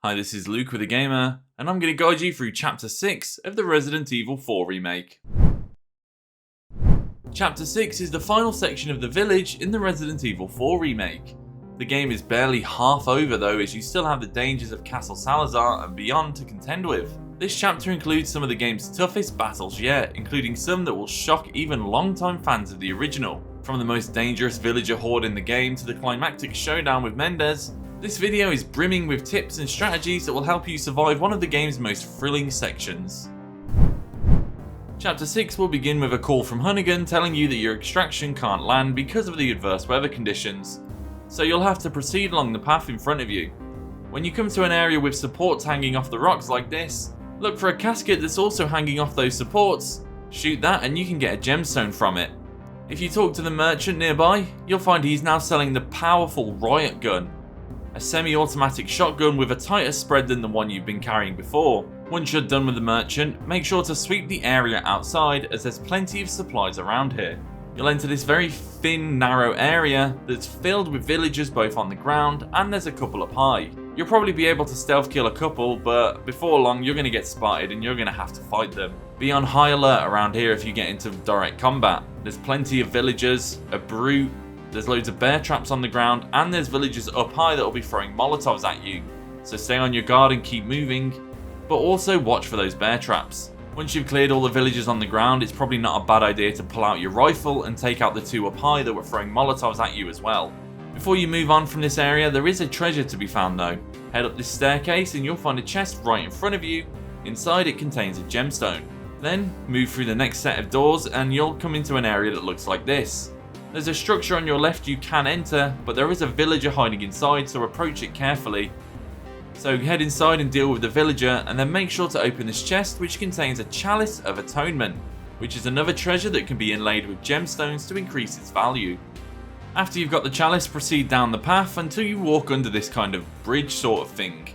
Hi, this is Luke with a Gamer, and I'm going to guide you through Chapter 6 of the Resident Evil 4 remake. Chapter 6 is the final section of the village in the Resident Evil 4 remake. The game is barely half over though, as you still have the dangers of Castle Salazar and beyond to contend with. This chapter includes some of the game's toughest battles yet, including some that will shock even long-time fans of the original. From the most dangerous villager horde in the game to the climactic showdown with Mendes, this video is brimming with tips and strategies that will help you survive one of the game's most thrilling sections. Chapter 6 will begin with a call from Hunnigan telling you that your extraction can't land because of the adverse weather conditions, so you'll have to proceed along the path in front of you. When you come to an area with supports hanging off the rocks like this, look for a casket that's also hanging off those supports, shoot that and you can get a gemstone from it. If you talk to the merchant nearby, you'll find he's now selling the powerful Riot Gun, a semi-automatic shotgun with a tighter spread than the one you've been carrying before. Once you're done with the merchant, make sure to sweep the area outside as there's plenty of supplies around here. You'll enter this very thin, narrow area that's filled with villagers both on the ground and there's a couple up high. You'll probably be able to stealth kill a couple, but before long you're going to get spotted and you're going to have to fight them. Be on high alert around here if you get into direct combat. There's plenty of villagers, a brute, there's loads of bear traps on the ground, and there's villagers up high that will be throwing molotovs at you. So stay on your guard and keep moving, but also watch for those bear traps. Once you've cleared all the villagers on the ground, it's probably not a bad idea to pull out your rifle and take out the two up high that were throwing molotovs at you as well. Before you move on from this area, there is a treasure to be found though. Head up this staircase and you'll find a chest right in front of you. Inside it contains a gemstone. Then move through the next set of doors and you'll come into an area that looks like this. There's a structure on your left you can enter, but there is a villager hiding inside, so approach it carefully. So head inside and deal with the villager, and then make sure to open this chest, which contains a Chalice of Atonement, which is another treasure that can be inlaid with gemstones to increase its value. After you've got the chalice, proceed down the path until you walk under this kind of bridge sort of thing.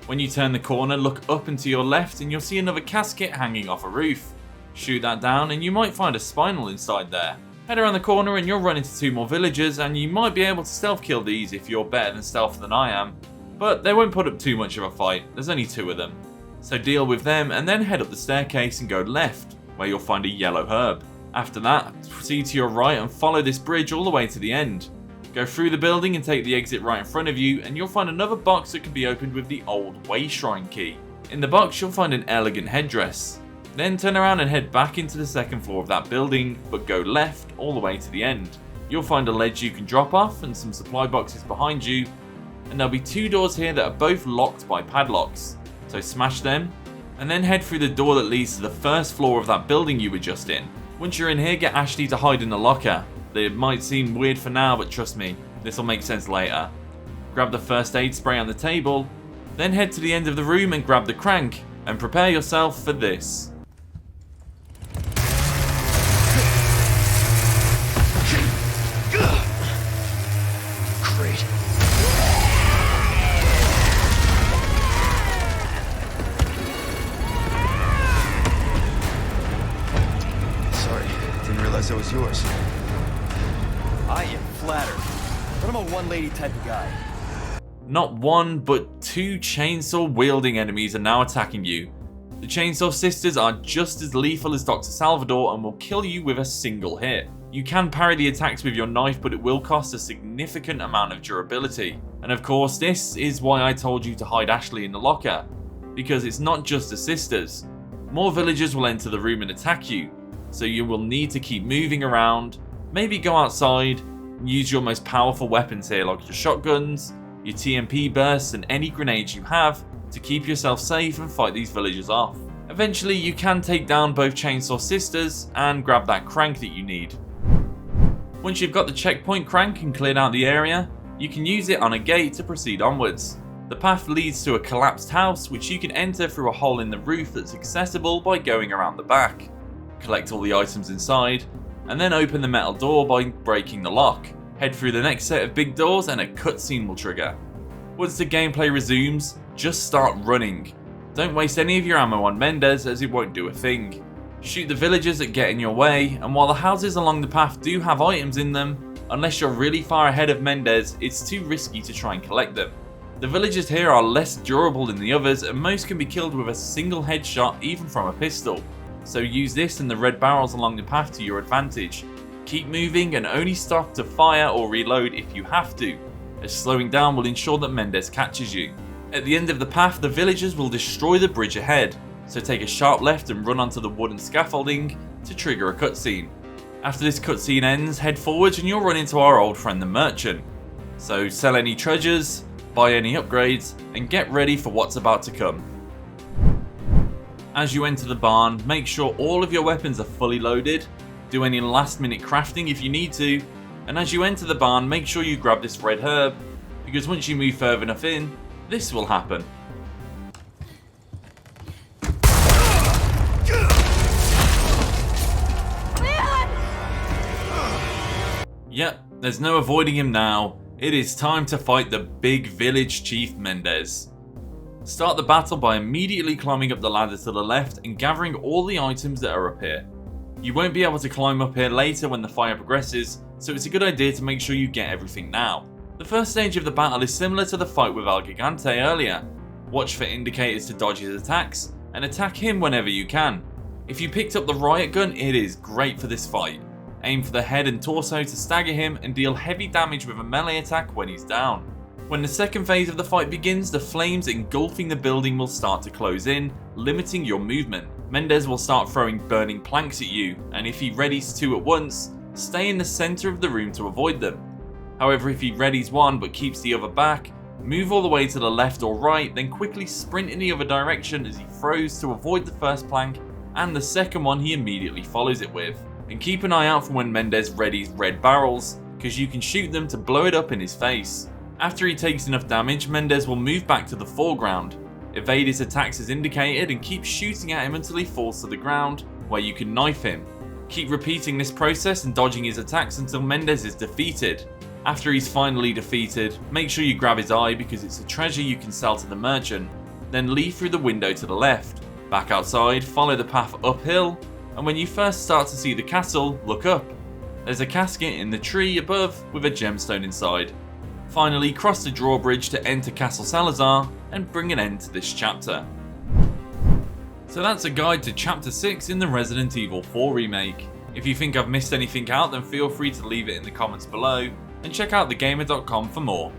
When you turn the corner, look up and to your left and you'll see another casket hanging off a roof. Shoot that down and you might find a spinal inside there. Head around the corner and you'll run into two more villagers, and you might be able to stealth kill these if you're better than stealth than I am, but they won't put up too much of a fight, there's only two of them. So deal with them and then head up the staircase and go left, where you'll find a yellow herb. After that, proceed to your right and follow this bridge all the way to the end. Go through the building and take the exit right in front of you, and you'll find another box that can be opened with the old Way Shrine key. In the box you'll find an elegant headdress. Then turn around and head back into the second floor of that building, but go left all the way to the end. You'll find a ledge you can drop off and some supply boxes behind you, and there'll be two doors here that are both locked by padlocks. So smash them, and then head through the door that leads to the first floor of that building you were just in. Once you're in here, get Ashley to hide in the locker. It might seem weird for now, but trust me, this will make sense later. Grab the first aid spray on the table, then head to the end of the room and grab the crank, and prepare yourself for this. Great. Sorry, didn't realize that was yours. I am flattered, but I'm a one-lady type of guy. Not one, but two chainsaw-wielding enemies are now attacking you. The Chainsaw Sisters are just as lethal as Dr. Salvador and will kill you with a single hit. You can parry the attacks with your knife, but it will cost a significant amount of durability. And of course, this is why I told you to hide Ashley in the locker, because it's not just the sisters. More villagers will enter the room and attack you, so you will need to keep moving around, maybe go outside, and use your most powerful weapons here like your shotguns, your TMP bursts and any grenades you have to keep yourself safe and fight these villagers off. Eventually you can take down both Chainsaw Sisters and grab that crank that you need. Once you've got the checkpoint crank and cleared out the area, you can use it on a gate to proceed onwards. The path leads to a collapsed house which you can enter through a hole in the roof that's accessible by going around the back. Collect all the items inside, and then open the metal door by breaking the lock. Head through the next set of big doors and a cutscene will trigger. Once the gameplay resumes, just start running. Don't waste any of your ammo on Mendes as it won't do a thing. Shoot the villagers that get in your way, and while the houses along the path do have items in them, unless you're really far ahead of Mendes, it's too risky to try and collect them. The villagers here are less durable than the others, and most can be killed with a single headshot even from a pistol. So use this and the red barrels along the path to your advantage. Keep moving and only stop to fire or reload if you have to, as slowing down will ensure that Mendes catches you. At the end of the path, the villagers will destroy the bridge ahead, so take a sharp left and run onto the wooden scaffolding to trigger a cutscene. After this cutscene ends, head forwards and you'll run into our old friend the merchant. So sell any treasures, buy any upgrades, and get ready for what's about to come. As you enter the barn, make sure all of your weapons are fully loaded, do any last minute crafting if you need to, and as you enter the barn make sure you grab this red herb, because once you move further enough in, this will happen. Yep, there's no avoiding him now. It is time to fight the big village chief Mendes. Start the battle by immediately climbing up the ladder to the left and gathering all the items that are up here. You won't be able to climb up here later when the fire progresses, so it's a good idea to make sure you get everything now. The first stage of the battle is similar to the fight with El Gigante earlier. Watch for indicators to dodge his attacks, and attack him whenever you can. If you picked up the riot gun, it is great for this fight. Aim for the head and torso to stagger him and deal heavy damage with a melee attack when he's down. When the second phase of the fight begins, the flames engulfing the building will start to close in, limiting your movement. Mendes will start throwing burning planks at you, and if he readies two at once, stay in the center of the room to avoid them. However, if he readies one but keeps the other back, move all the way to the left or right, then quickly sprint in the other direction as he throws to avoid the first plank and the second one he immediately follows it with. And keep an eye out for when Mendes readies red barrels, because you can shoot them to blow it up in his face. After he takes enough damage, Mendes will move back to the foreground, evade his attacks as indicated and keep shooting at him until he falls to the ground, where you can knife him. Keep repeating this process and dodging his attacks until Mendes is defeated. After he's finally defeated, make sure you grab his eye because it's a treasure you can sell to the merchant, then leave through the window to the left. Back outside, follow the path uphill, and when you first start to see the castle, look up. There's a casket in the tree above with a gemstone inside. Finally, cross the drawbridge to enter Castle Salazar and bring an end to this chapter. So that's a guide to Chapter 6 in the Resident Evil 4 remake. If you think I've missed anything out, then feel free to leave it in the comments below, and check out thegamer.com for more.